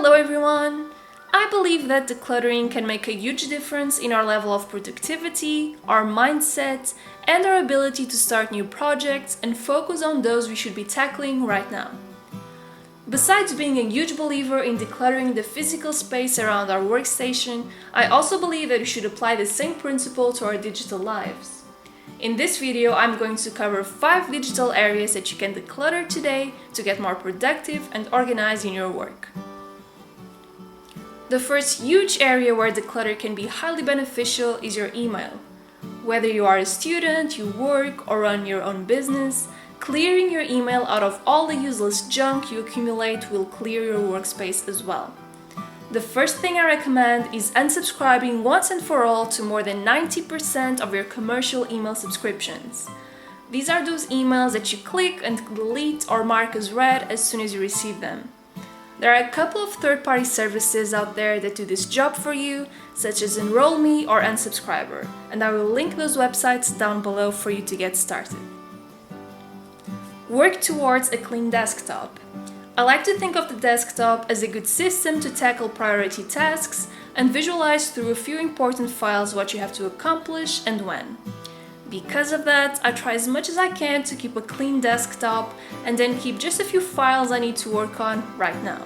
Hello everyone! I believe that decluttering can make a huge difference in our level of productivity, our mindset, and our ability to start new projects and focus on those we should be tackling right now. Besides being a huge believer in decluttering the physical space around our workstation, I also believe that we should apply the same principle to our digital lives. In this video, I'm going to cover 5 digital areas that you can declutter today to get more productive and organized in your work. The first huge area where declutter can be highly beneficial is your email. Whether you are a student, you work, or run your own business, clearing your email out of all the useless junk you accumulate will clear your workspace as well. The first thing I recommend is unsubscribing once and for all to more than 90% of your commercial email subscriptions. These are those emails that you click and delete or mark as read as soon as you receive them. There are a couple of third-party services out there that do this job for you, such as Enroll.me or Unsubscriber, and I will link those websites down below for you to get started. Work towards a clean desktop. I like to think of the desktop as a good system to tackle priority tasks and visualize through a few important files what you have to accomplish and when. Because of that, I try as much as I can to keep a clean desktop and then keep just a few files I need to work on right now.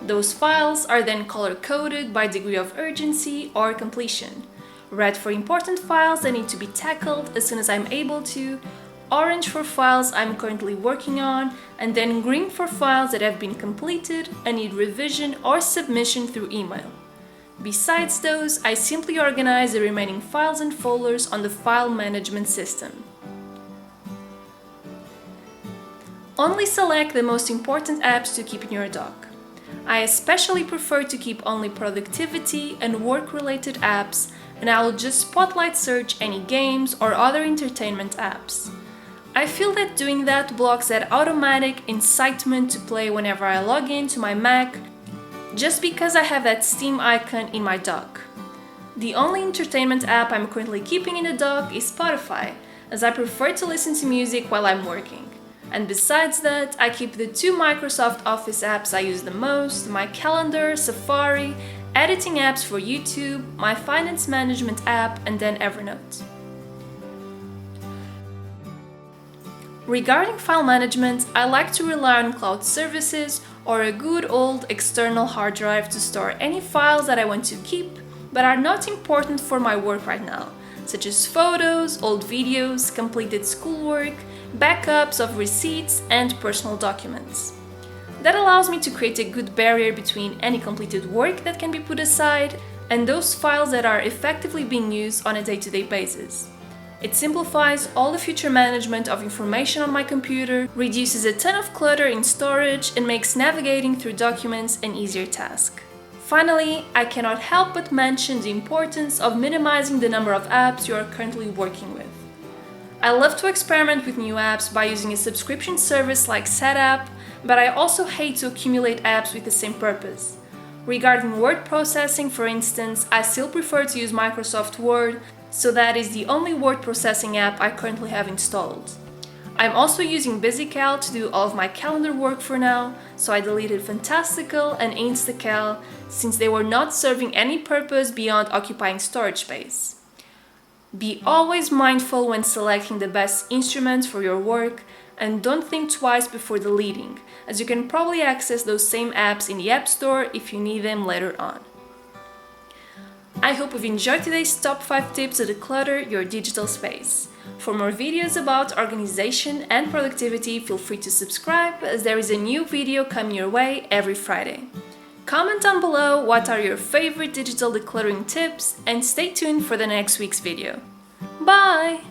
Those files are then color-coded by degree of urgency or completion. Red for important files that need to be tackled as soon as I'm able to, orange for files I'm currently working on, and then green for files that have been completed and need revision or submission through email. Besides those, I simply organize the remaining files and folders on the file management system. Only select the most important apps to keep in your dock. I especially prefer to keep only productivity and work-related apps, and I will just spotlight search any games or other entertainment apps. I feel that doing that blocks that automatic incitement to play whenever I log in to my Mac, just because I have that Steam icon in my dock. The only entertainment app I'm currently keeping in the dock is Spotify, as I prefer to listen to music while I'm working. And besides that, I keep the 2 Microsoft Office apps I use the most, my calendar, Safari, editing apps for YouTube, my finance management app, and then Evernote. Regarding file management, I like to rely on cloud services or a good old external hard drive to store any files that I want to keep but are not important for my work right now, such as photos, old videos, completed schoolwork, backups of receipts, and personal documents. That allows me to create a good barrier between any completed work that can be put aside and those files that are effectively being used on a day-to-day basis. It simplifies all the future management of information on my computer, reduces a ton of clutter in storage, and makes navigating through documents an easier task. Finally, I cannot help but mention the importance of minimizing the number of apps you are currently working with. I love to experiment with new apps by using a subscription service like SetApp, but I also hate to accumulate apps with the same purpose. Regarding word processing, for instance, I still prefer to use Microsoft Word, so that is the only word processing app I currently have installed. I'm also using BusyCal to do all of my calendar work for now, so I deleted Fantastical and Instacal since they were not serving any purpose beyond occupying storage space. Be always mindful when selecting the best instruments for your work and don't think twice before deleting, as you can probably access those same apps in the App Store if you need them later on. I hope you've enjoyed today's top 5 tips to declutter your digital space. For more videos about organization and productivity, feel free to subscribe as there is a new video coming your way every Friday. Comment down below what are your favorite digital decluttering tips and stay tuned for the next week's video. Bye!